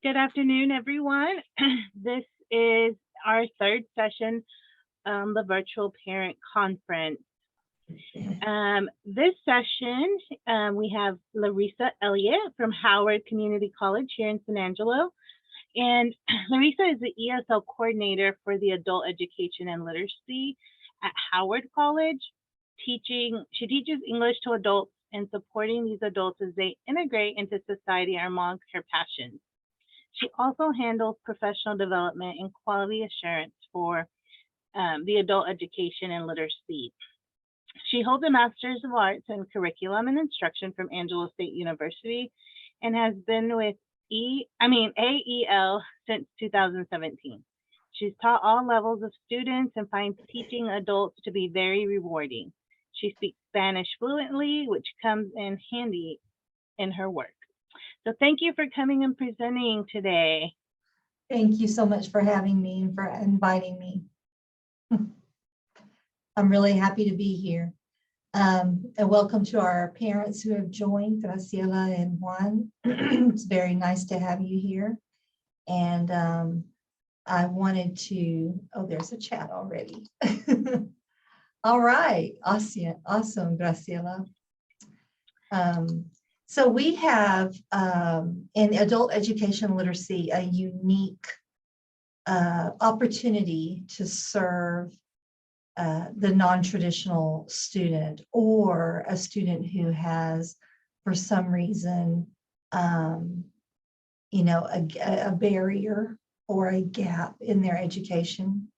Good afternoon, everyone. This is our third session on the virtual parent conference. This session, we have Larissa Elliott from Howard Community College here in San Angelo. And Larissa is the ESL coordinator for the Adult Education and Literacy at Howard College. She teaches English to adults and supporting these adults as they integrate into society among her passions. She also handles professional development and quality assurance for the adult education and literacy. She holds a Master's of Arts in Curriculum and Instruction from Angelo State University and has been with AEL since 2017. She's taught all levels of students and finds teaching adults to be very rewarding. She speaks Spanish fluently, which comes in handy in her work. So thank you for coming and presenting today. Thank you so much for having me and for inviting me. I'm really happy to be here. And welcome to our parents who have joined, Graciela and Juan. It's very nice to have you here. And I wanted to, oh, there's a chat already. All right, awesome, Graciela. So we have in adult education literacy a unique opportunity to serve the non-traditional student or a student who has, for some reason, a barrier or a gap in their education.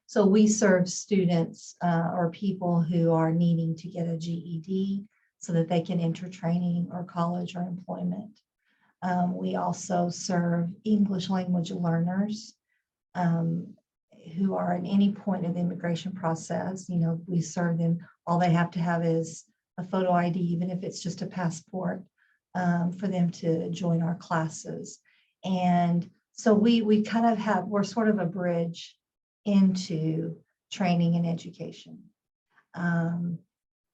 So we serve students or people who are needing to get a GED so that they can enter training or college or employment. We also serve English language learners who are at any point in the immigration process. We serve them. All they have to have is a photo ID, even if it's just a passport, for them to join our classes. And so we kind of we're sort of a bridge into training and education.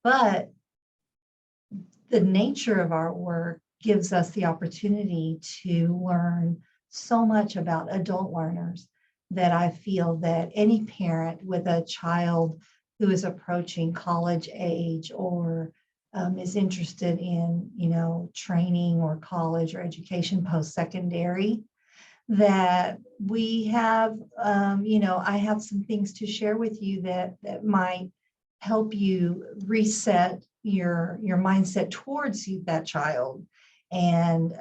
But the nature of our work gives us the opportunity to learn so much about adult learners that I feel that any parent with a child who is approaching college age or is interested in, training or college or education post-secondary, that we have, I have some things to share with you that might help you reset your mindset towards that child. And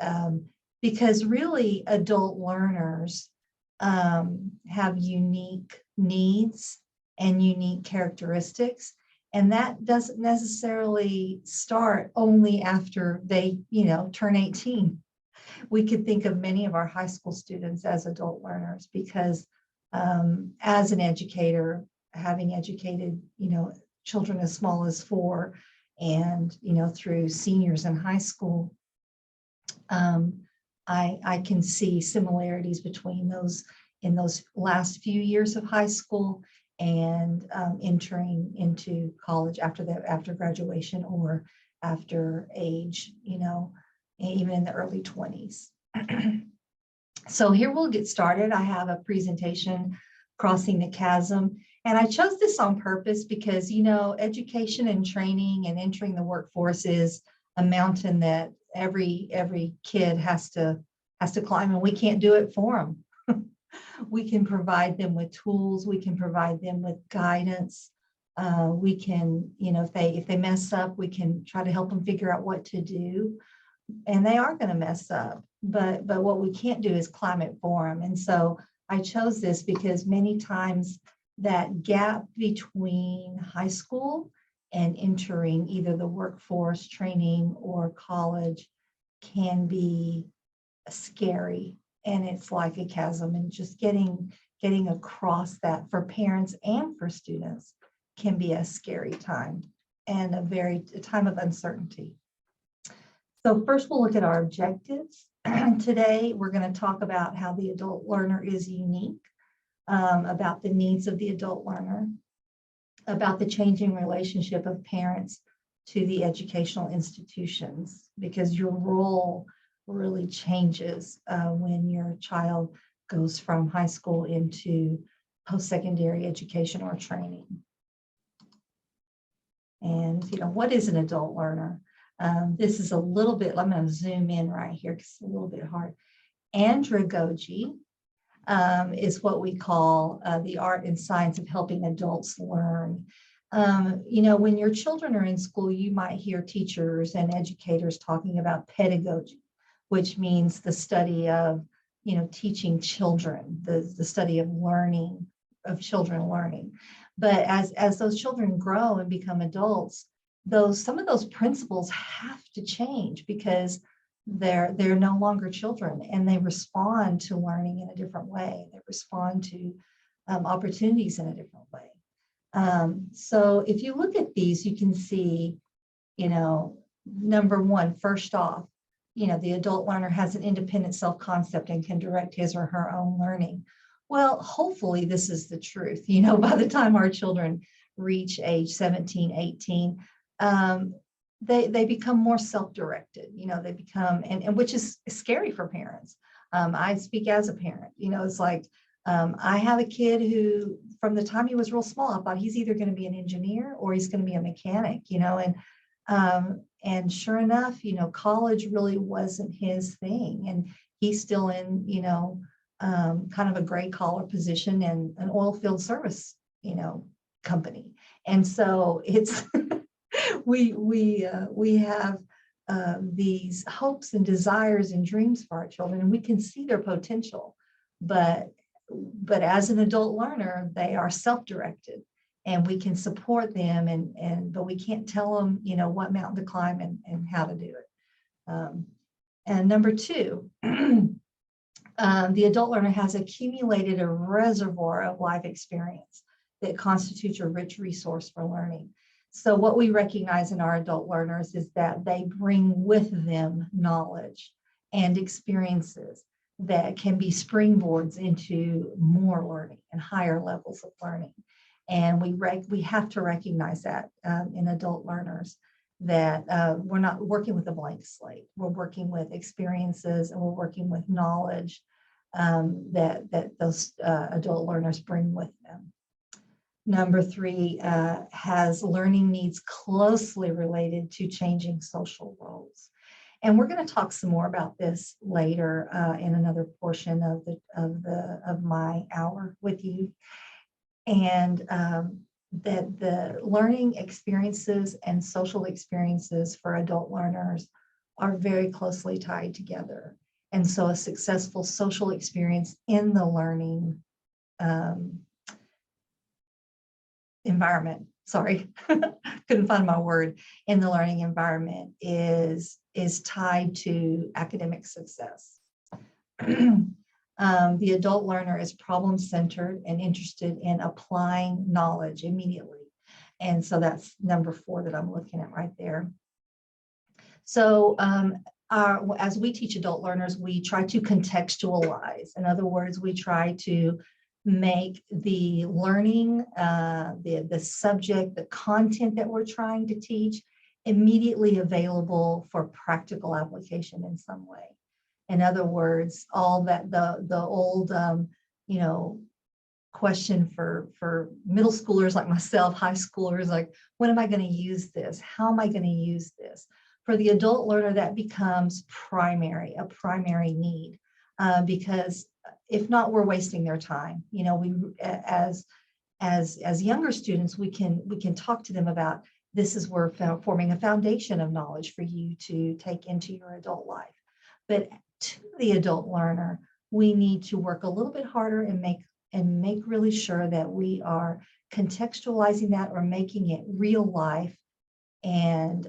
because really adult learners have unique needs and unique characteristics, and that doesn't necessarily start only after they turn 18. We could think of many of our high school students as adult learners because as an educator, having educated children as small as 4 and through seniors in high school, I can see similarities between those in those last few years of high school and entering into college after graduation or after age, even in the early 20s. So here we'll get started. I have a presentation, Crossing the Chasm. And I chose this on purpose because, education and training and entering the workforce is a mountain that every kid has to climb, and we can't do it for them. We can provide them with tools. We can provide them with guidance. We can, if they mess up, we can try to help them figure out what to do. And they are going to mess up, but what we can't do is climb it for them. And so I chose this because many times that gap between high school and entering either the workforce, training, or college can be scary. And it's like a chasm, and just getting across that for parents and for students can be a scary time and a time of uncertainty. So first we'll look at our objectives. Today, we're going to talk about how the adult learner is unique, about the needs of the adult learner, about the changing relationship of parents to the educational institutions, because your role really changes when your child goes from high school into post-secondary education or training. And, what is an adult learner? This is a little bit, I'm going to zoom in right here because it's a little bit hard. Andragogy is what we call the art and science of helping adults learn. When your children are in school, you might hear teachers and educators talking about pedagogy, which means the study of, teaching children, the study of learning, of children learning. But as those children grow and become adults, some of those principles have to change because they're no longer children, and they respond to learning in a different way. They respond to opportunities in a different way. So if you look at these, you can see, number one, first off, the adult learner has an independent self-concept and can direct his or her own learning. Well, hopefully this is the truth. By the time our children reach age 17, 18, they become more self-directed. They become, and which is scary for parents. I speak as a parent. It's like, I have a kid who, from the time he was real small, I thought he's either going to be an engineer or he's going to be a mechanic, and sure enough, college really wasn't his thing. And he's still in, kind of a gray collar position in an oil field service, company. And so it's, we have these hopes and desires and dreams for our children, and we can see their potential, but as an adult learner, they are self-directed, and we can support them, but we can't tell them, what mountain to climb and how to do it. And number two, the adult learner has accumulated a reservoir of life experience that constitutes a rich resource for learning. So what we recognize in our adult learners is that they bring with them knowledge and experiences that can be springboards into more learning and higher levels of learning. And we have to recognize that in adult learners, that we're not working with a blank slate. We're working with experiences, and we're working with knowledge that those adult learners bring with them. Number three, has learning needs closely related to changing social roles. And we're going to talk some more about this later in another portion of my hour with you. And that the learning experiences and social experiences for adult learners are very closely tied together. And so a successful social experience in the learning environment, sorry, couldn't find my word, in the learning environment is tied to academic success. The adult learner is problem-centered and interested in applying knowledge immediately. And so that's number 4 that I'm looking at right there. So as we teach adult learners, we try to contextualize. In other words, we try to make the learning, the subject, the content that we're trying to teach immediately available for practical application in some way. In other words, all that the old, question for middle schoolers like myself, high schoolers, like, when am I going to use this? How am I going to use this? For the adult learner, that becomes a primary need, because if not, we're wasting their time. As younger students, we can talk to them about, this is where forming a foundation of knowledge for you to take into your adult life. But to the adult learner, we need to work a little bit harder and make really sure that we are contextualizing that, or making it real life, and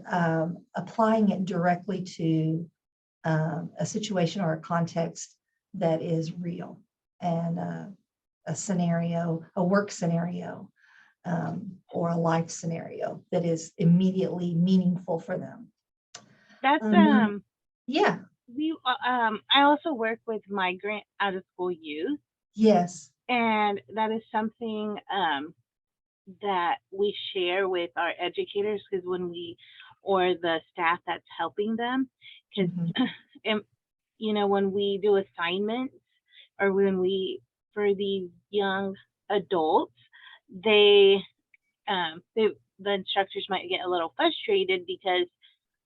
applying it directly to a situation or a context that is real, and a scenario, a work scenario, or a life scenario that is immediately meaningful for them. That's yeah. I also work with migrant out of school youth. Yes. And that is something that we share with our educators, because or the staff that's helping them, because when we do assignments or for these young adults, they, the instructors might get a little frustrated because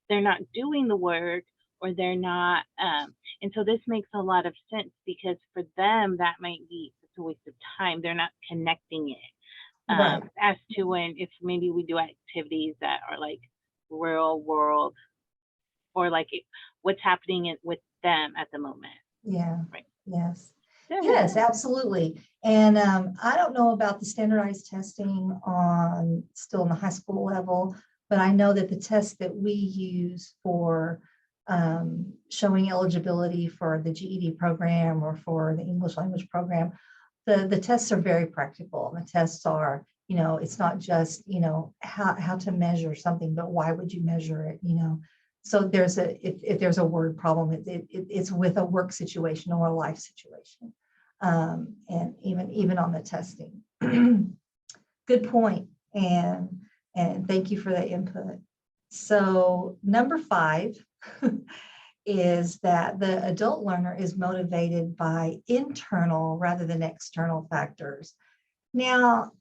they're not doing the work or they're not, and so this makes a lot of sense because for them, that might be, it's a waste of time. They're not connecting it. Right. As to if maybe we do activities that are like real world or like what's happening with them at the moment. Yeah. Right. Yes. Go ahead. Yes, absolutely. And I don't know about the standardized testing on still in the high school level, but I know that the tests that we use for showing eligibility for the GED program or for the English language program, the tests are very practical. The tests are, it's not just, how to measure something, but why would you measure it, So if there's a word problem, it's with a work situation or a life situation. And even on the testing. Good point. And thank you for the input. So number 5 is that the adult learner is motivated by internal rather than external factors. Now,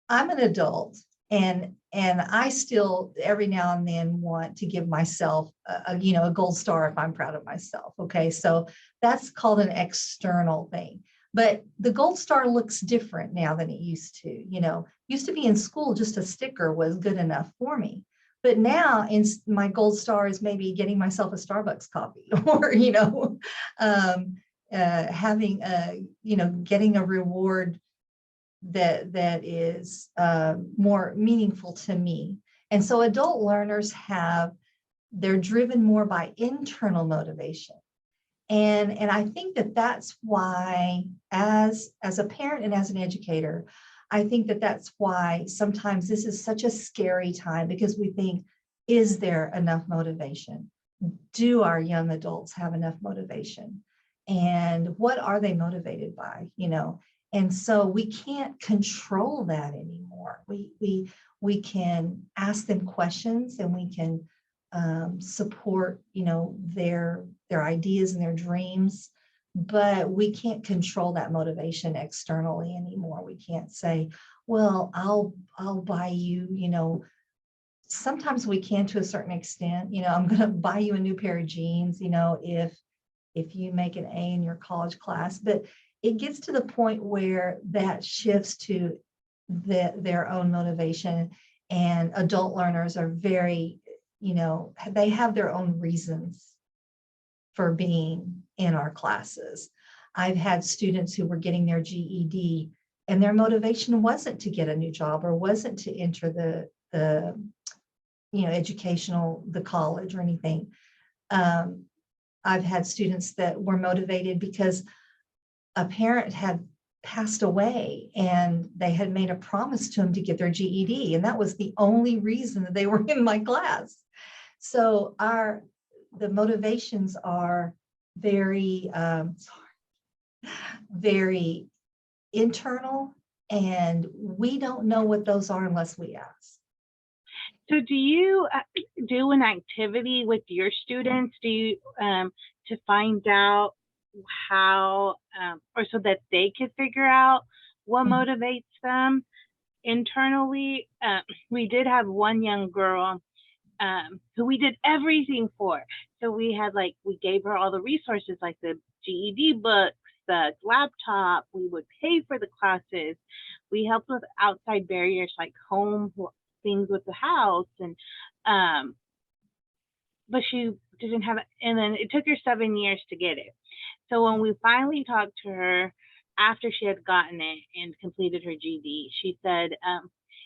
I'm an adult and I still every now and then want to give myself a gold star if I'm proud of myself. Okay, so that's called an external thing. But the gold star looks different now than it used to. Used to be in school, just a sticker was good enough for me. But now my gold star is maybe getting myself a Starbucks coffee or, having getting a reward that is more meaningful to me. And so adult learners they're driven more by internal motivation. And I think that's why as a parent and as an educator, I think that's why sometimes this is such a scary time because we think, is there enough motivation? Do our young adults have enough motivation? And what are they motivated by? And so we can't control that anymore. We can ask them questions and we can support, their ideas and their dreams, but we can't control that motivation externally anymore. We can't say, well, I'll buy you, sometimes we can to a certain extent, I'm going to buy you a new pair of jeans, if you make an A in your college class, but it gets to the point where that shifts to their own motivation, and adult learners are very, they have their own reasons for being in our classes. I've had students who were getting their GED and their motivation wasn't to get a new job or wasn't to enter the the college or anything. I've had students that were motivated because a parent had passed away and they had made a promise to them to get their GED, and that was the only reason that they were in my class. So the motivations are very very internal, and we don't know what those are unless we ask. So do you do an activity with your students? Do you to find out how or so that they could figure out what motivates them internally? We did have one young girl who we did everything for. So we gave her all the resources like the GED books, the laptop, we would pay for the classes. We helped with outside barriers like home things with the house, and but she didn't have it, and then it took her 7 years to get it. So when we finally talked to her after she had gotten it and completed her GED, she said,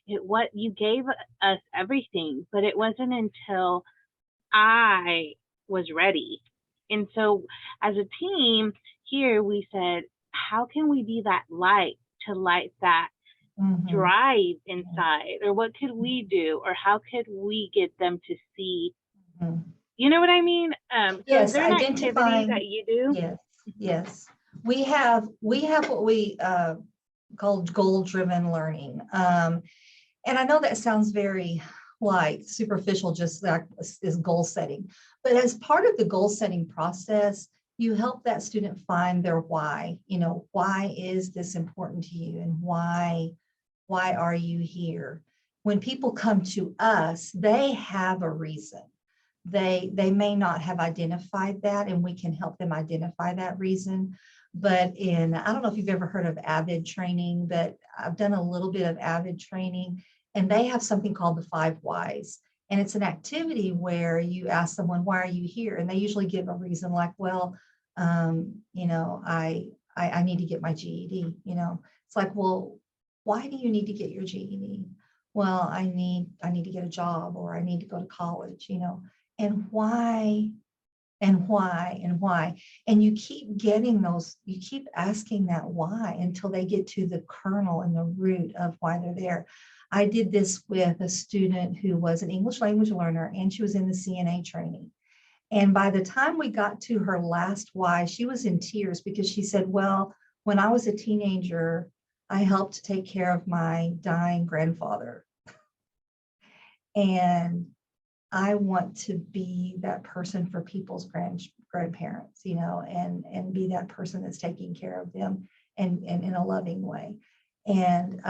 what you gave us everything, but it wasn't until I was ready. And so as a team here, we said, how can we be that light to light that drive inside? Or what could we do? Or how could we get them to see? You know what I mean? Yes, is there an activity that you do? Yes. We have what we call goal-driven learning. And I know that sounds very superficial, just like is goal setting. But as part of the goal setting process, you help that student find their why. Why is this important to you, and why are you here? When people come to us, they have a reason. They may not have identified that, and we can help them identify that reason. But I don't know if you've ever heard of AVID training, but I've done a little bit of AVID training, and they have something called the 5 whys. And it's an activity where you ask someone, why are you here? And they usually give a reason like, well, I need to get my GED. It's like, well, why do you need to get your GED? Well, I need to get a job, or I need to go to college, and why, and why, and why. And you keep getting those, you keep asking that why until they get to the kernel and the root of why they're there. I did this with a student who was an English language learner, and she was in the CNA training. And by the time we got to her last why, she was in tears because she said, well, when I was a teenager, I helped take care of my dying grandfather. And I want to be that person for people's grandparents, and be that person that's taking care of them and in a loving way. And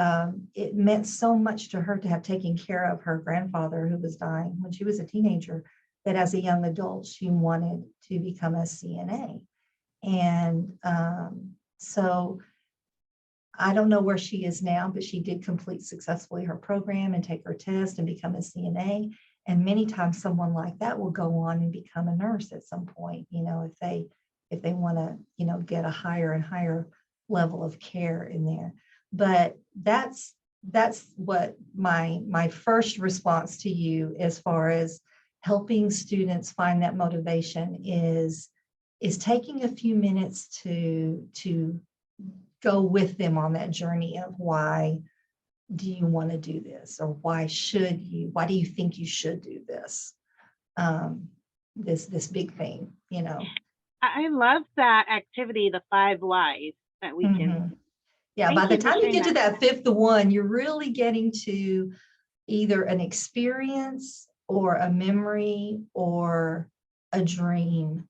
it meant so much to her to have taken care of her grandfather who was dying when she was a teenager, that as a young adult, she wanted to become a CNA. And so I don't know where she is now, but she did complete successfully her program and take her test and become a CNA. And many times someone like that will go on and become a nurse at some point, if they want to, get a higher and higher level of care in there. But that's what my first response to you, as far as helping students find that motivation, is taking a few minutes to go with them on that journey of why do you want to do this, or why do you think you should do this, this big thing, I love that activity, the 5 whys that we can. Yeah, by the time you get to that 5th one, you're really getting to either an experience or a memory or a dream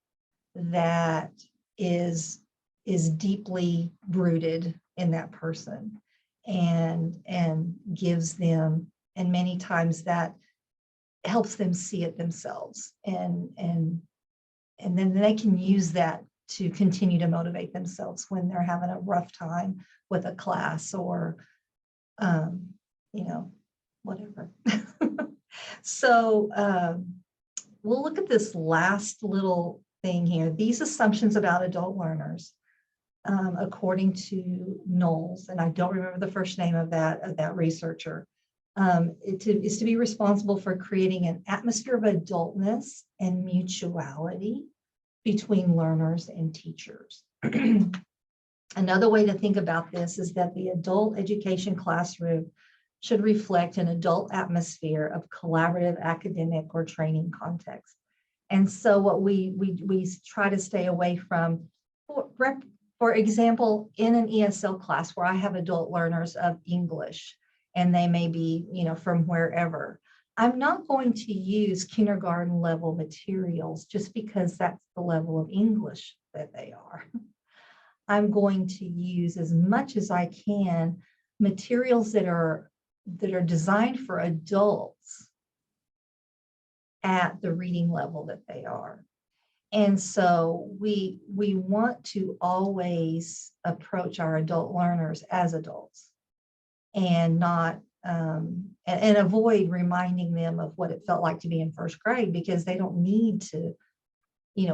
that is deeply rooted in that person, and gives them, and many times that helps them see it themselves, and then they can use that to continue to motivate themselves when they're having a rough time with a class, or whatever. So we'll look at this last little thing here. These assumptions about adult learners, according to Knowles, and I don't remember the first name of that researcher, is to be responsible for creating an atmosphere of adultness and mutuality between learners and teachers. Another way to think about this is that the adult education classroom should reflect an adult atmosphere of collaborative academic or training context. And so what we try to stay away from, for example, in an ESL class where I have adult learners of English, and they may be, from wherever, I'm not going to use kindergarten level materials just because that's the level of English that they are. I'm going to use, as much as I can, materials that are designed for adults at the reading level that they are. And so we want to always approach our adult learners as adults, and not and avoid reminding them of what it felt like to be in 1st grade, because they don't need to,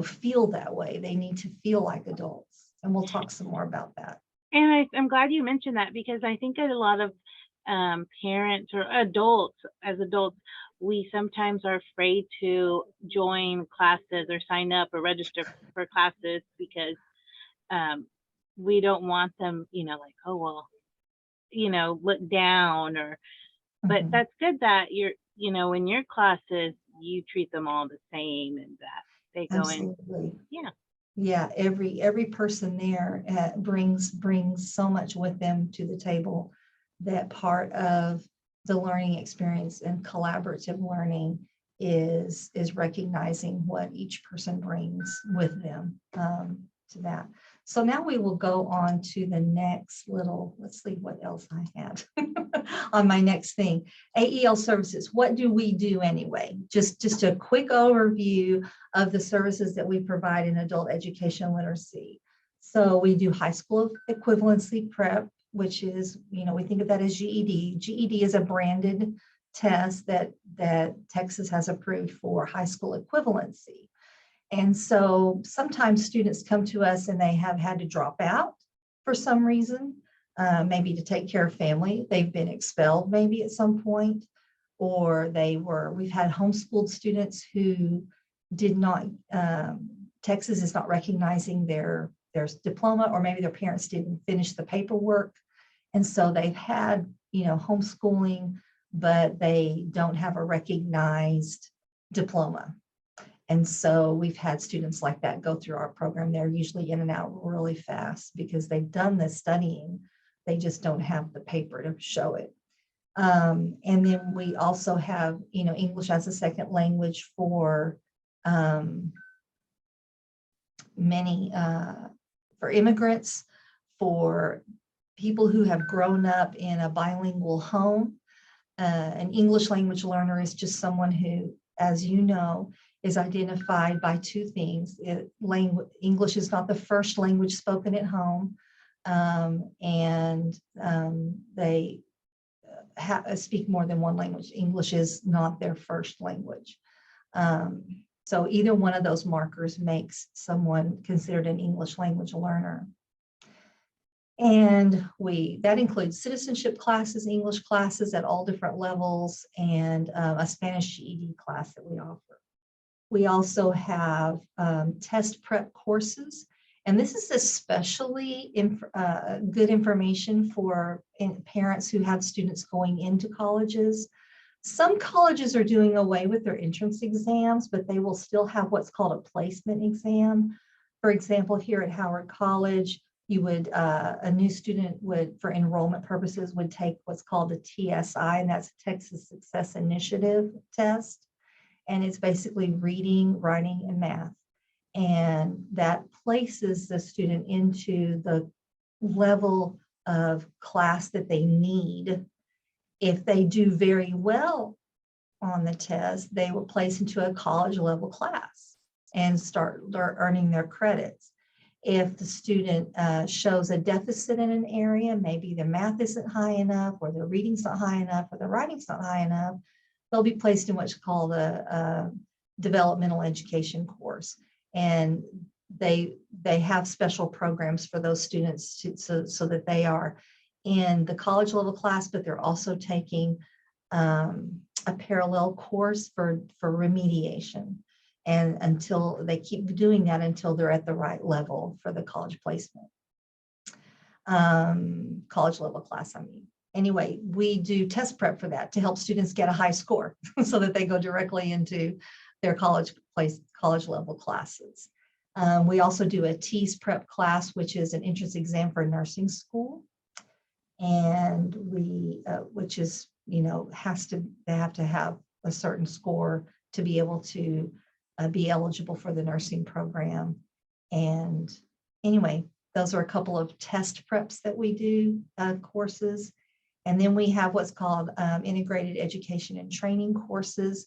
feel that way. They need to feel like adults. And we'll talk some more about that. And I'm glad you mentioned that, because I think that a lot of parents or adults, we sometimes are afraid to join classes or sign up or register for classes because we don't want them, like, oh, well, look down, or, but that's good that you're, in your classes, you treat them all the same, and that they go Absolutely. in. Yeah. Every person there brings so much with them to the table, that part of the learning experience and collaborative learning is recognizing what each person brings with them to that. So now we will go on to the next little, let's see what else I had on my next thing. AEL services, what do we do anyway? Just a quick overview of the services that we provide in adult education literacy. So we do high school equivalency prep, which is, we think of that as GED. GED is a branded test that Texas has approved for high school equivalency. And so sometimes students come to us and they have had to drop out for some reason, maybe to take care of family. They've been expelled maybe at some point, or we've had homeschooled students who did not, Texas is not recognizing their diploma, or maybe their parents didn't finish the paperwork. And so they've had, homeschooling, but they don't have a recognized diploma. And so we've had students like that go through our program. They're usually in and out really fast because they've done the studying. They just don't have the paper to show it. And then we also have, English as a second language for many, for immigrants, for people who have grown up in a bilingual home. An English language learner is just someone who, as you know, is identified by two things. English is not the first language spoken at home, and they speak more than one language. English is not their first language. So either one of those markers makes someone considered an English language learner. And that includes citizenship classes, English classes at all different levels, and a Spanish GED class that we offer. We also have test prep courses, and this is especially good information for parents who have students going into colleges. Some colleges are doing away with their entrance exams, but they will still have what's called a placement exam. For example, here at Howard College, a new student would, for enrollment purposes, would take what's called a TSI, and that's Texas Success Initiative test. And it's basically reading, writing, and math. And that places the student into the level of class that they need. If they do very well on the test, they will place into a college level class and start earning their credits. If the student shows a deficit in an area, maybe their math isn't high enough, or their reading's not high enough, or their writing's not high enough, they'll be placed in what's called a developmental education course. And they have special programs for those students so that they are in the college level class, but they're also taking a parallel course for remediation. And until they keep doing that until they're at the right level for the college placement, college level class, I mean. Anyway, we do test prep for that to help students get a high score so that they go directly into their college level classes. We also do a TEAS prep class, which is an entrance exam for nursing school. And which is, they have to have a certain score to be able to be eligible for the nursing program. And anyway, those are a couple of test preps that we do, courses. And then we have what's called integrated education and training courses.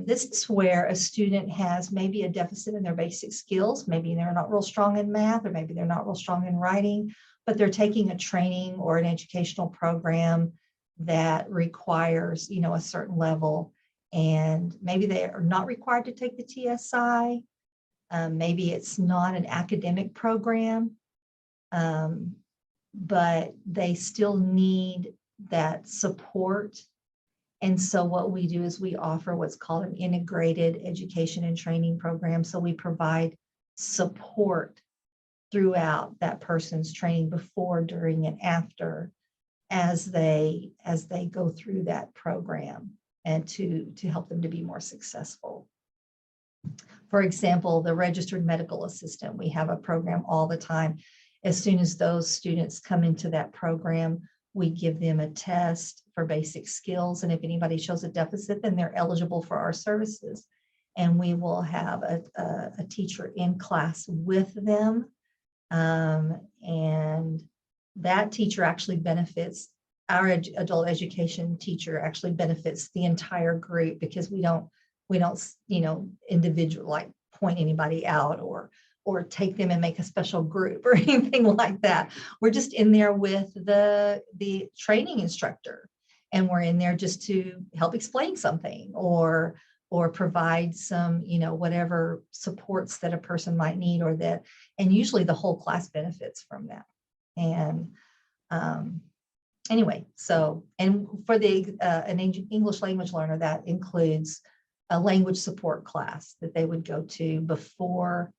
This is where a student has maybe a deficit in their basic skills. Maybe they're not real strong in math, or maybe they're not real strong in writing, but they're taking a training or an educational program that requires, a certain level. And maybe they are not required to take the TSI. Maybe it's not an academic program, but they still need that support. And so what we do is we offer what's called an integrated education and training program. So we provide support throughout that person's training before, during, and after, as they go through that program, and to help them to be more successful. For example, the registered medical assistant, we have a program all the time. As soon as those students come into that program, We give them a test for basic skills. And if anybody shows a deficit, then they're eligible for our services. And we will have a teacher in class with them. And that teacher actually benefits, our adult education teacher actually benefits the entire group, because we don't, individual, like point anybody out or take them and make a special group or anything like that. We're just in there with the training instructor, and we're in there just to help explain something or provide some, whatever supports that a person might need, and usually the whole class benefits from that. And anyway, so, and for an English language learner, that includes a language support class that they would go to before,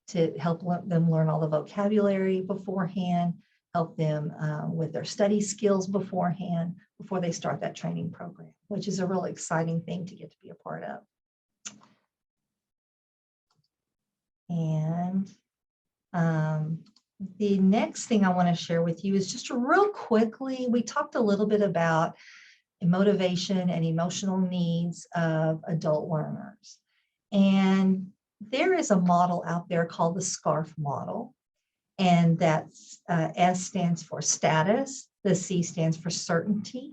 to help them learn all the vocabulary beforehand, help them with their study skills beforehand, before they start that training program, which is a really exciting thing to get to be a part of. And the next thing I want to share with you is just real quickly, we talked a little bit about motivation and emotional needs of adult learners. And there is a model out there called the SCARF model. And that's S stands for status, the C stands for certainty,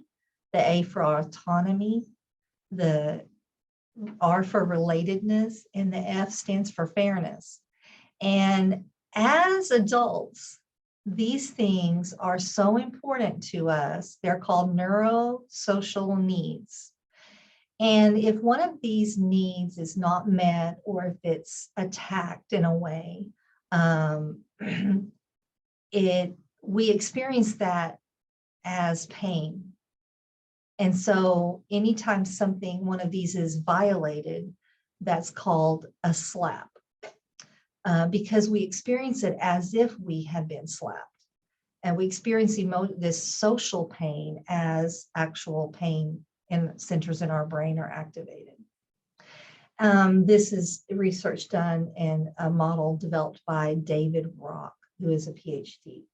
the A for autonomy, the R for relatedness, and the F stands for fairness. And as adults, these things are so important to us. They're called neurosocial needs. And if one of these needs is not met, or if it's attacked in a way, we experience that as pain. And so anytime one of these is violated, that's called a slap, because we experience it as if we have been slapped. And we experience this social pain as actual pain, and centers in our brain are activated. This is research done in a model developed by David Rock, who is a PhD.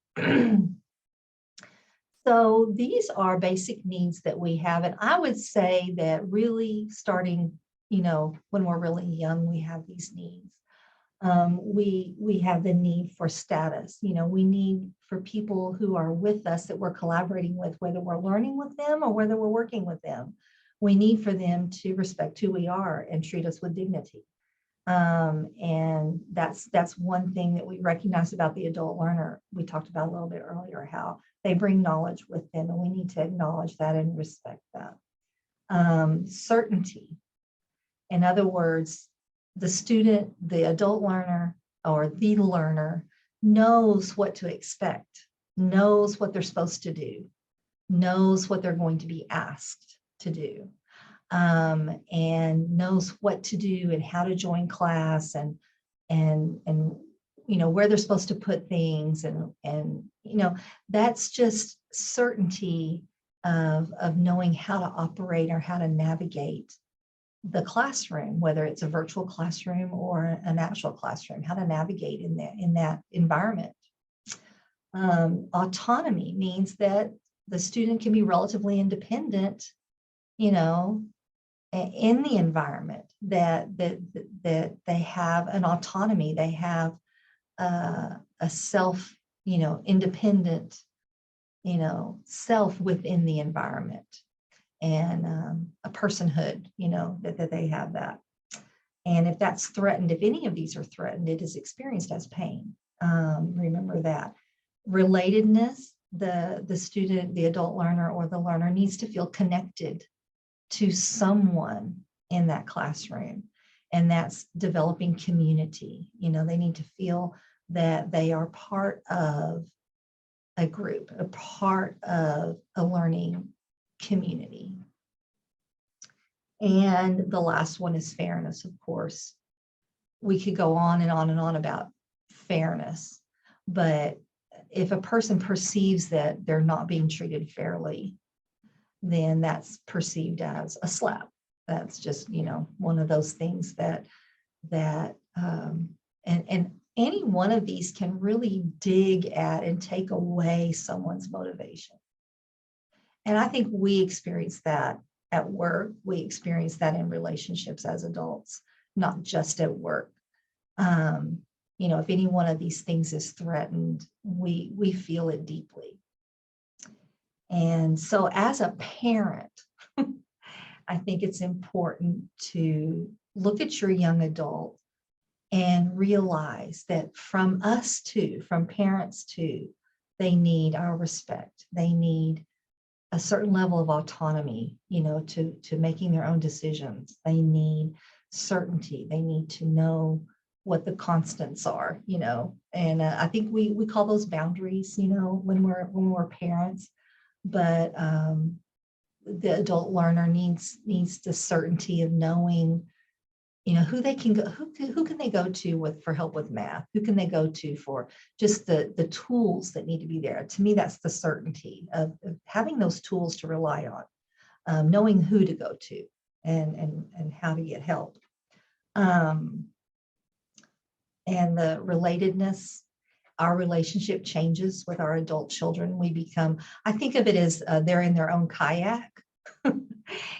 So these are basic needs that we have. And I would say that really starting, when we're really young, we have these needs. We have the need for status. We need for people who are with us, that we're collaborating with, whether we're learning with them or whether we're working with them. We need for them to respect who we are and treat us with dignity. And that's one thing that we recognize about the adult learner. We talked about a little bit earlier, how they bring knowledge with them, and we need to acknowledge that and respect that. Certainty. In other words, the student, the adult learner, or the learner knows what to expect, knows what they're supposed to do, knows what they're going to be asked to do, and knows what to do and how to join class, and where they're supposed to put things, and that's just certainty of knowing how to operate or how to navigate the classroom, whether it's a virtual classroom or an actual classroom, how to navigate in that environment. Autonomy means that the student can be relatively independent, in the environment, that they have an autonomy, they have a self, independent, self within the environment, and a personhood, that they have that. And if that's threatened, if any of these are threatened, it is experienced as pain. Remember that. Relatedness, the student, the adult learner, or the learner needs to feel connected to someone in that classroom. And that's developing community. They need to feel that they are part of a group, a part of a learning community. And the last one is fairness, of course. We could go on and on and on about fairness, but if a person perceives that they're not being treated fairly, then that's perceived as a slap. That's just, one of those things that and any one of these can really dig at and take away someone's motivation. And I think we experience that at work. We experience that in relationships as adults, not just at work. Um, if any one of these things is threatened, we feel it deeply. And so as a parent, I think it's important to look at your young adult and realize that from us too, from parents too, they need our respect. They need a certain level of autonomy, to making their own decisions. They need certainty. They need to know what the constants are, and I think we call those boundaries, when we're parents. But the adult learner needs the certainty of knowing, who they can go, who can they go to for help with math? Who can they go to for just the tools that need to be there? To me, that's the certainty of having those tools to rely on, knowing who to go to and how to get help. And the relatedness, our relationship changes with our adult children. I think of it as they're in their own kayak.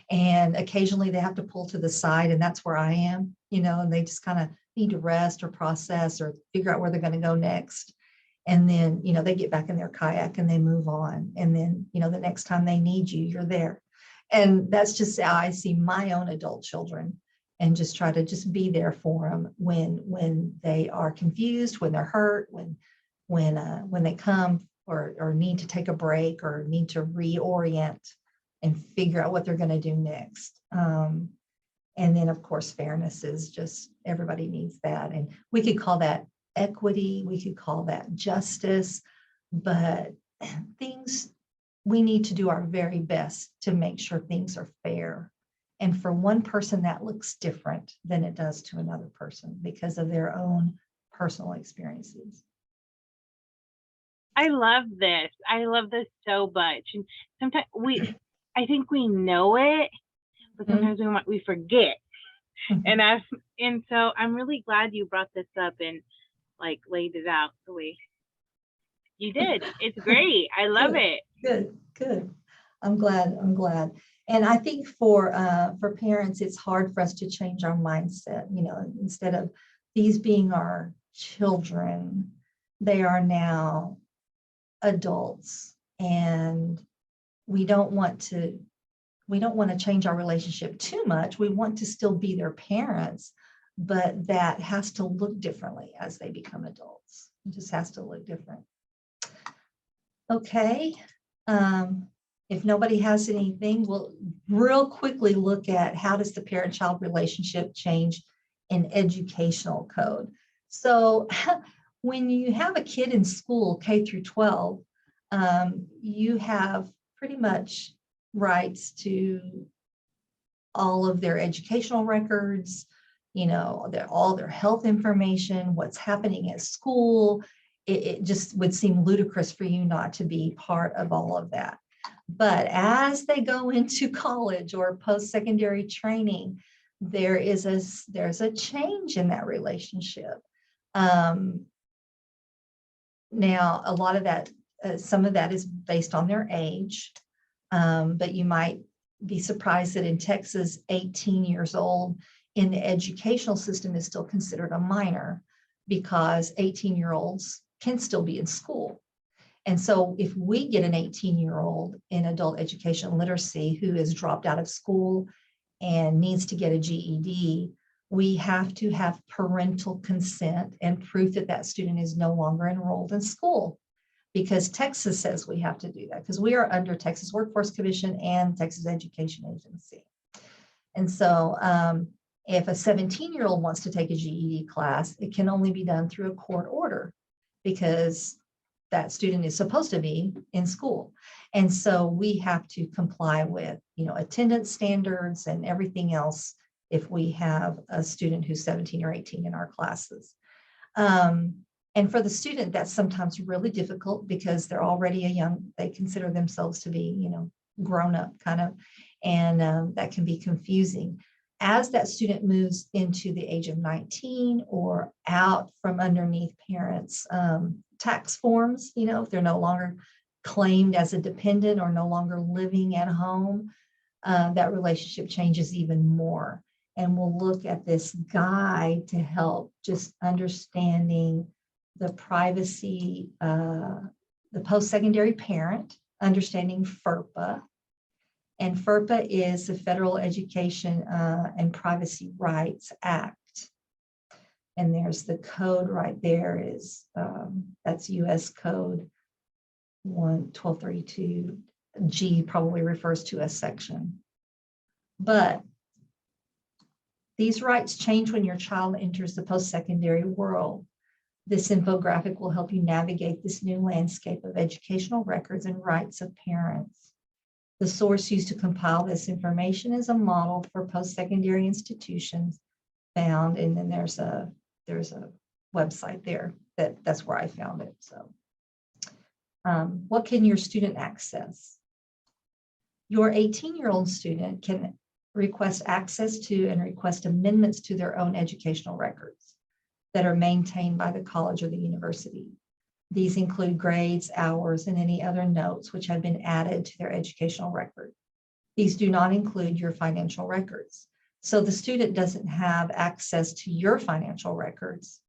And occasionally they have to pull to the side, and that's where I am, and they just kind of need to rest or process or figure out where they're going to go next. And then, they get back in their kayak and they move on. And then, the next time they need you, you're there. And that's just how I see my own adult children, and just try to just be there for them when they are confused, when they're hurt, when they come or need to take a break or need to reorient and figure out what they're going to do next. And then, of course, fairness is just, everybody needs that. And we could call that equity, we could call that justice, but we need to do our very best to make sure things are fair. And for one person, that looks different than it does to another person because of their own personal experiences. I love this. I love this so much. And sometimes I think we know it, but sometimes we forget. And so I'm really glad you brought this up and laid it out the way you did. It's great. I love it. Good. I'm glad. And I think for parents, it's hard for us to change our mindset. Instead of these being our children, they are now adults, and we don't want to change our relationship too much. We want to still be their parents, but that has to look differently as they become adults. It just has to look different. Okay. If nobody has anything, we'll real quickly look at how does the parent-child relationship change in educational code. So when you have a kid in school, K through 12, you have pretty much rights to all of their educational records, all their health information, what's happening at school. It just would seem ludicrous for you not to be part of all of that. But as they go into college or post-secondary training, there's a change in that relationship. Now, a lot of that, some of that is based on their age, but you might be surprised that in Texas, 18 years old in the educational system is still considered a minor, because 18-year-olds can still be in school. And so if we get an 18-year-old in adult education literacy who has dropped out of school and needs to get a GED, we have to have parental consent and proof that that student is no longer enrolled in school, because Texas says we have to do that, because we are under Texas Workforce Commission and Texas Education Agency. And so if a 17-year-old wants to take a GED class, it can only be done through a court order, because that student is supposed to be in school. And so we have to comply with, attendance standards and everything else if we have a student who's 17 or 18 in our classes. And for the student, that's sometimes really difficult because they're already they consider themselves to be, grown up kind of, and that can be confusing. As that student moves into the age of 19 or out from underneath parents' tax forms, if they're no longer claimed as a dependent or no longer living at home, that relationship changes even more. And we'll look at this guide to help just understanding the privacy, the post-secondary parent, understanding FERPA. And FERPA is the Federal Education and Privacy Rights Act. And there's the code right there is, that's US Code 1232. G probably refers to a section. But these rights change when your child enters the post-secondary world. This infographic will help you navigate this new landscape of educational records and rights of parents. The source used to compile this information is a model for post-secondary institutions found, and then there's a website there that's where I found it. So what can your student access? Your 18-year-old student can request access to and request amendments to their own educational records that are maintained by the college or the university. These include grades, hours, and any other notes which have been added to their educational record. These do not include your financial records. So the student doesn't have access to your financial records,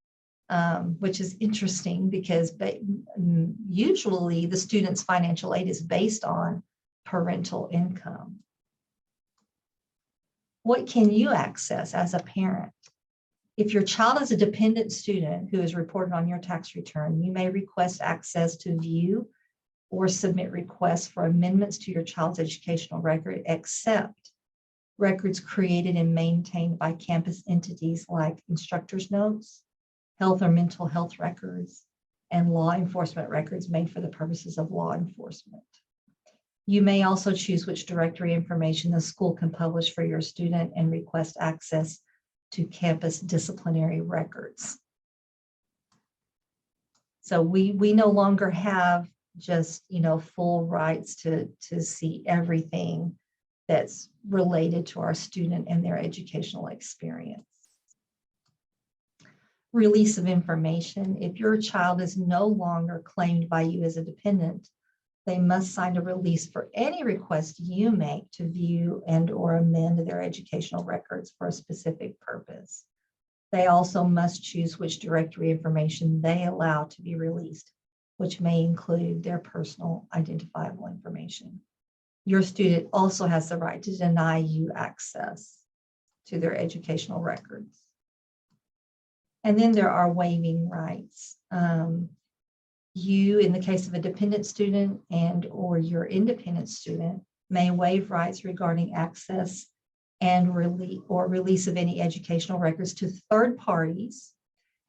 which is interesting because usually the student's financial aid is based on parental income. What can you access as a parent? If your child is a dependent student who is reported on your tax return, you may request access to view or submit requests for amendments to your child's educational record, except records created and maintained by campus entities like instructors' notes, health or mental health records, and law enforcement records made for the purposes of law enforcement. You may also choose which directory information the school can publish for your student and request access to campus disciplinary records. So we no longer have just, full rights to see everything that's related to our student and their educational experience. Release of information. If your child is no longer claimed by you as a dependent, they must sign a release for any request you make to view and or amend their educational records for a specific purpose. They also must choose which directory information they allow to be released, which may include their personal identifiable information. Your student also has the right to deny you access to their educational records. And then there are waiving rights. You, in the case of a dependent student and or your independent student, may waive rights regarding access and release of any educational records to third parties,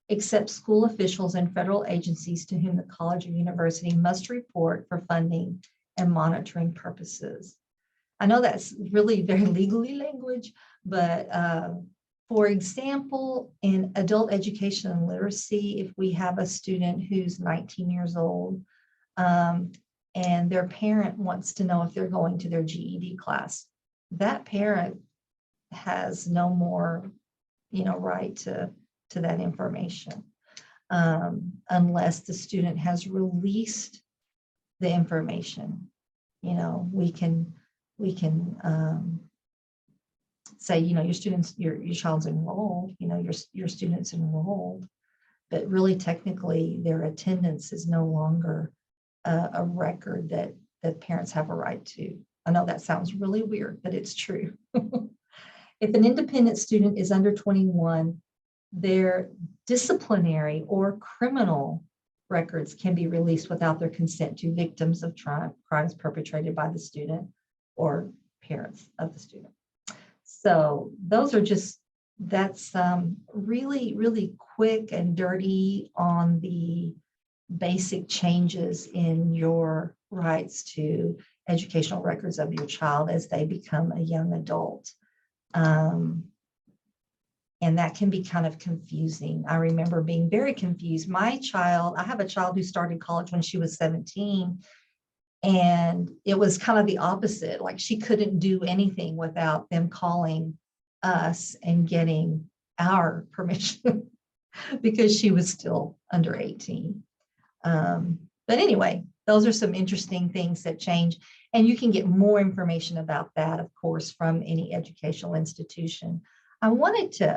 except school officials and federal agencies to whom the college or university must report for funding and monitoring purposes. I know that's really very legally language, but for example, in adult education and literacy, if we have a student who's 19 years old and their parent wants to know if they're going to their GED class, that parent has no more, right to that information unless the student has released the information. We can say, your child's enrolled, your student's enrolled, but really technically their attendance is no longer a record that parents have a right to. I know that sounds really weird, but it's true. If an independent student is under 21, their disciplinary or criminal records can be released without their consent to victims of crimes perpetrated by the student or parents of the student. So those are that's really, really quick and dirty on the basic changes in your rights to educational records of your child as they become a young adult. And that can be kind of confusing. I remember being very confused. I have a child who started college when she was 17. And it was kind of the opposite. Like she couldn't do anything without them calling us and getting our permission because she was still under 18. But anyway, those are some interesting things that change. And you can get more information about that, of course, from any educational institution. I wanted to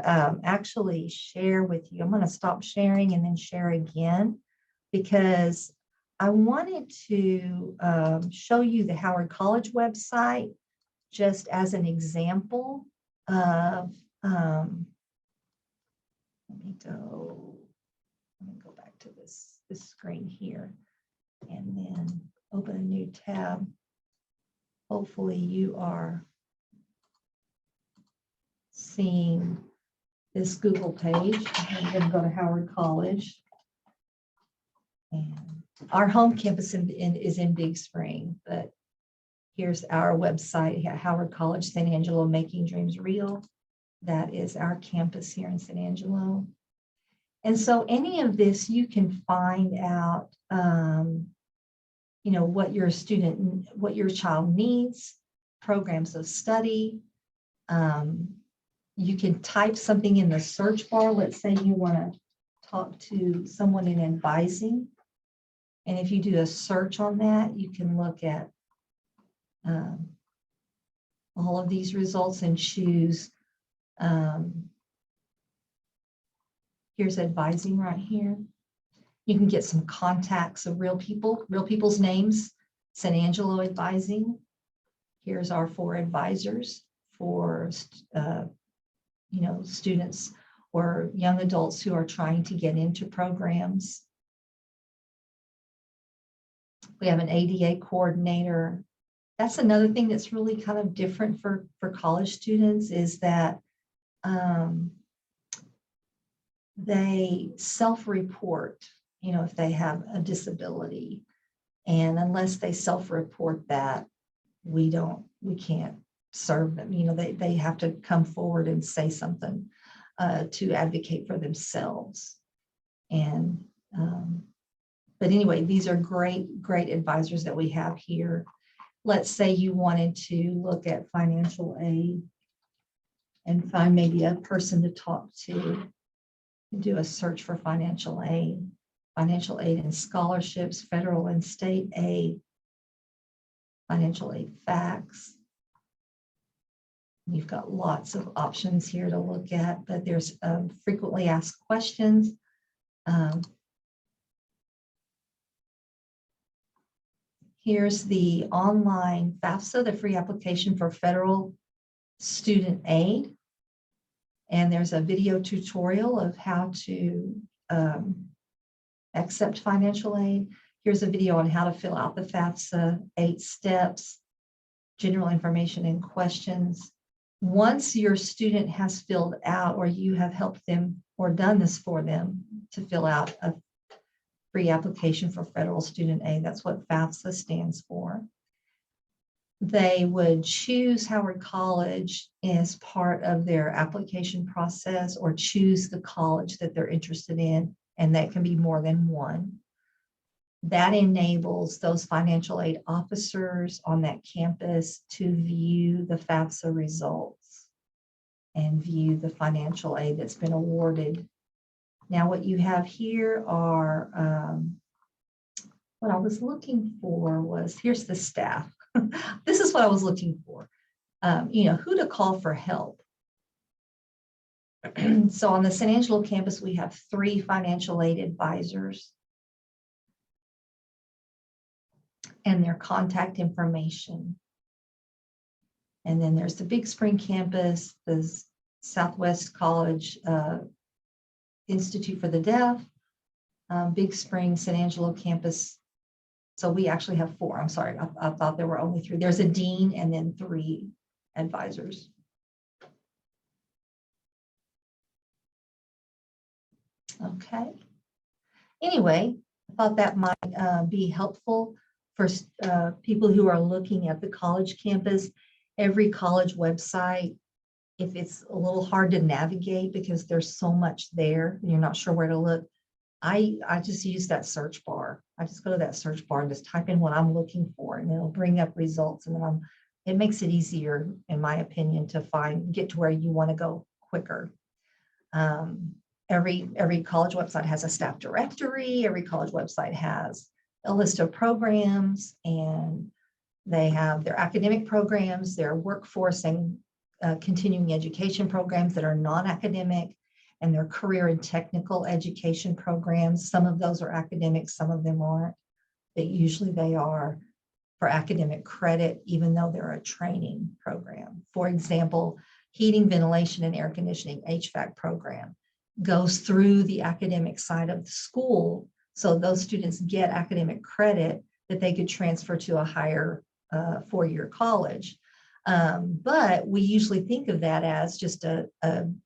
actually share with you. I'm going to stop sharing and then share again, because I wanted to show you the Howard College website just as an example of, let me go back to this screen here and then open a new tab. Hopefully you are seeing this Google page. I'm going to go to Howard College. And our home campus is in Big Spring, but here's our website, Howard College, San Angelo, Making Dreams Real. That is our campus here in San Angelo. And so any of this, you can find out, you know, what your child needs, programs of study. You can type something in the search bar. Let's say you want to talk to someone in advising. And if you do a search on that, you can look at all of these results and choose. Here's advising right here. You can get some contacts of real people's names. San Angelo Advising. Here's our 4 advisors for you know, students or young adults who are trying to get into programs. We have an ADA coordinator. That's another thing that's really kind of different for college students, is that they self-report, you know, if they have a disability. And unless they self-report that, we can't serve them. You know, they have to come forward and say something to advocate for themselves. And but anyway, these are great advisors that we have here. Let's say you wanted to look at financial aid and find maybe a person to talk to, do a search for financial aid and scholarships, federal and state aid, financial aid facts. You've got lots of options here to look at, but there's frequently asked questions. Here's the online FAFSA, the free application for federal student aid. And there's a video tutorial of how to accept financial aid. Here's a video on how to fill out the FAFSA, 8 steps, general information and questions. Once your student has filled out, or you have helped them or done this for them to fill out a free application for federal student aid, that's what FAFSA stands for, they would choose Howard College as part of their application process, or choose the college that they're interested in, and that can be more than one. That enables those financial aid officers on that campus to view the FAFSA results and view the financial aid that's been awarded. Now, what you have here are, what I was looking for was, here's the staff. This is what I was looking for, you know, who to call for help. So on the San Angelo campus, we have 3 financial aid advisors and their contact information. And then there's the Big Spring campus, the Southwest College Institute for the Deaf, Big Spring, San Angelo campus. So we actually have 4. I'm sorry, I thought there were only 3. There's a dean and then 3 advisors. Okay. Anyway, I thought that might be helpful for people who are looking at the college campus. Every college website, if it's a little hard to navigate because there's so much there and you're not sure where to look, I just use that search bar. I just go to that search bar and just type in what I'm looking for, and it'll bring up results. And then it makes it easier, in my opinion, to get to where you want to go quicker. Every college website has a staff directory. Every college website has a list of programs, and they have their academic programs, their workforce and continuing education programs that are non-academic, and their career and technical education programs. Some of those are academic, some of them aren't, but usually they are for academic credit, even though they're a training program. For example, heating, ventilation, and air conditioning, HVAC program, goes through the academic side of the school. So those students get academic credit that they could transfer to a higher four-year college. But we usually think of that as just a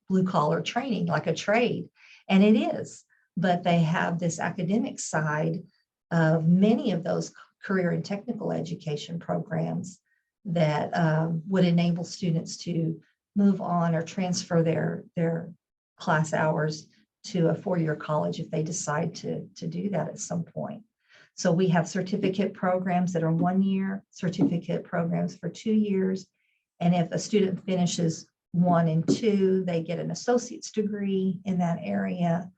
blue-collar training, like a trade, and it is. But they have this academic side of many of those career and technical education programs that would enable students to move on or transfer their class hours to a four-year college if they decide to do that at some point. So we have certificate programs that are 1 year, certificate programs for 2 years. And if a student finishes 1 and 2, they get an associate's degree in that area.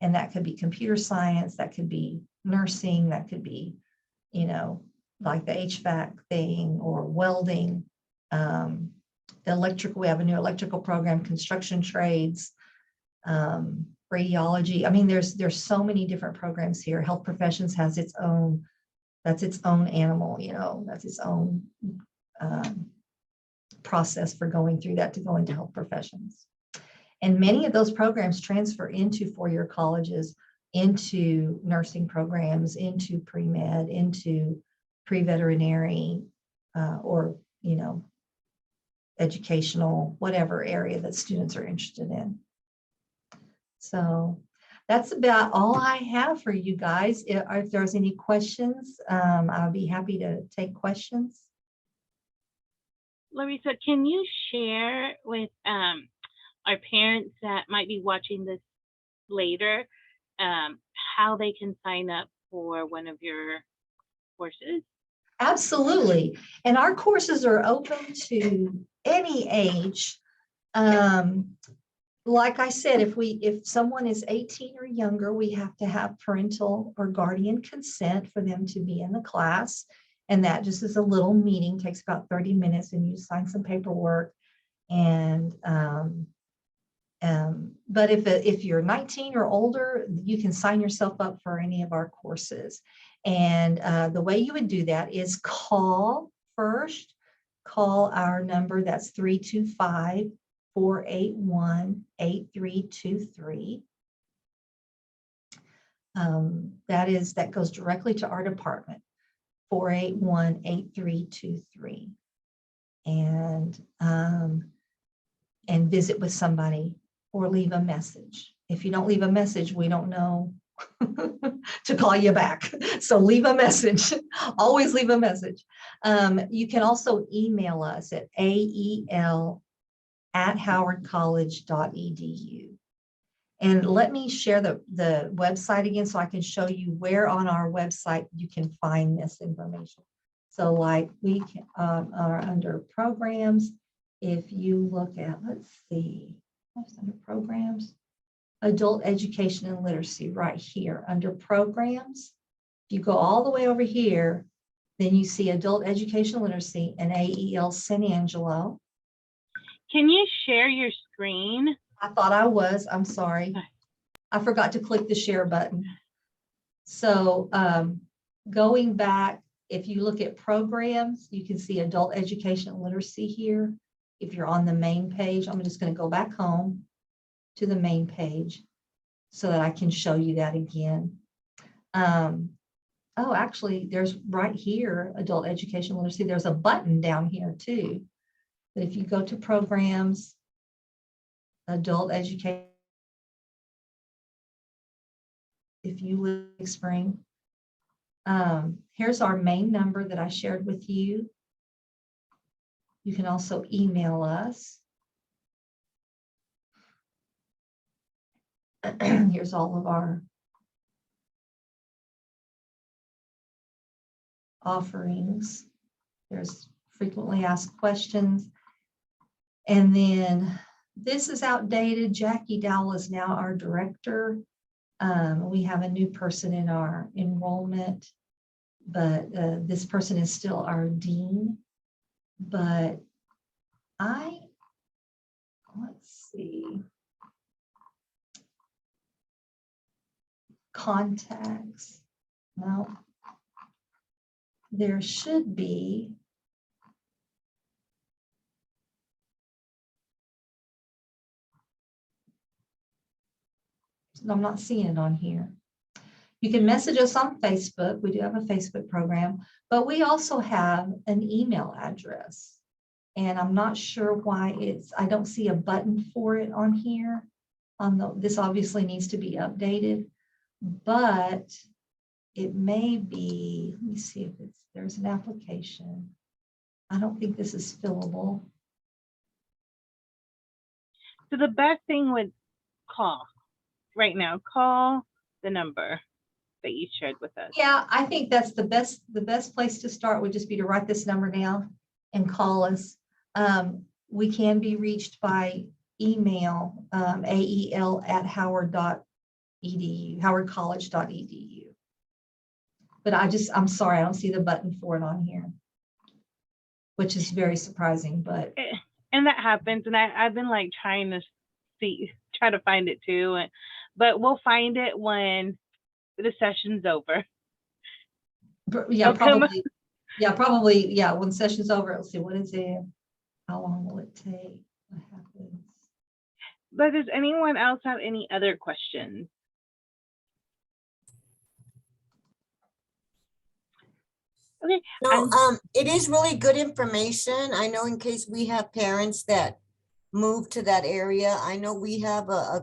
And that could be computer science, that could be nursing, that could be, you know, like the HVAC thing or welding, electrical. We have a new electrical program, construction trades, radiology. I mean, there's so many different programs here. Health professions has its own, that's its own animal, you know, that's its own process for going through that to go into health professions. And many of those programs transfer into four-year colleges, into nursing programs, into pre-med, into pre-veterinary, or, you know, educational, whatever area that students are interested in. So that's about all I have for you guys. If there's any questions, I'll be happy to take questions. Larissa, can you share with our parents that might be watching this later how they can sign up for one of your courses? Absolutely. And our courses are open to any age. Like I said, if someone is 18 or younger, we have to have parental or guardian consent for them to be in the class. And that just is a little meeting, takes about 30 minutes, and you sign some paperwork. And but if you're 19 or older, you can sign yourself up for any of our courses. And the way you would do that is call first, call our number, that's 325-481-8323. That goes directly to our department, 481-8323. And visit with somebody or leave a message. If you don't leave a message, we don't know to call you back. So leave a message. Always leave a message. You can also email us at ael@howardcollege.edu. And let me share the website again so I can show you where on our website you can find this information. So like we are under programs. If you look at, let's see, what's under programs? Adult education and literacy right here under programs. If you go all the way over here, then you see adult education and literacy and AEL San Angelo. Can you share your screen? I thought I was, I'm sorry. I forgot to click the share button. So going back, if you look at programs, you can see adult education and literacy here. If you're on the main page, I'm just going to go back home to the main page so that I can show you that again. Oh, actually, there's right here, adult education and literacy. There's a button down here too. But if you go to programs, adult education, if you live Spring, here's our main number that I shared with you. You can also email us. Here's all of our offerings. There's frequently asked questions. And then this is outdated. Jackie Dowell is now our director. We have a new person in our enrollment but this person is still our dean. But let's see. Contacts. No. There should be. I'm not seeing it on here. You can message us on Facebook. We do have a Facebook program, but we also have an email address. And I'm not sure why I don't see a button for it on here. This obviously needs to be updated, but it may be, let me see if there's an application. I don't think this is fillable. So the best thing would call right now, call the number that you shared with us. Yeah, I think that's the best place to start would just be to write this number down and call us. We can be reached by email, ael@howard.edu, howardcollege.edu. But I'm sorry, I don't see the button for it on here, which is very surprising, but. And that happens. And I've been like trying to try to find it too. But we'll find it when the session's over. Yeah, probably. Yeah, probably. Yeah, when session's over, let's see, what is it? How long will it take? What happens? But does anyone else have any other questions? Okay. No, it is really good information. I know in case we have parents that move to that area, I know we have a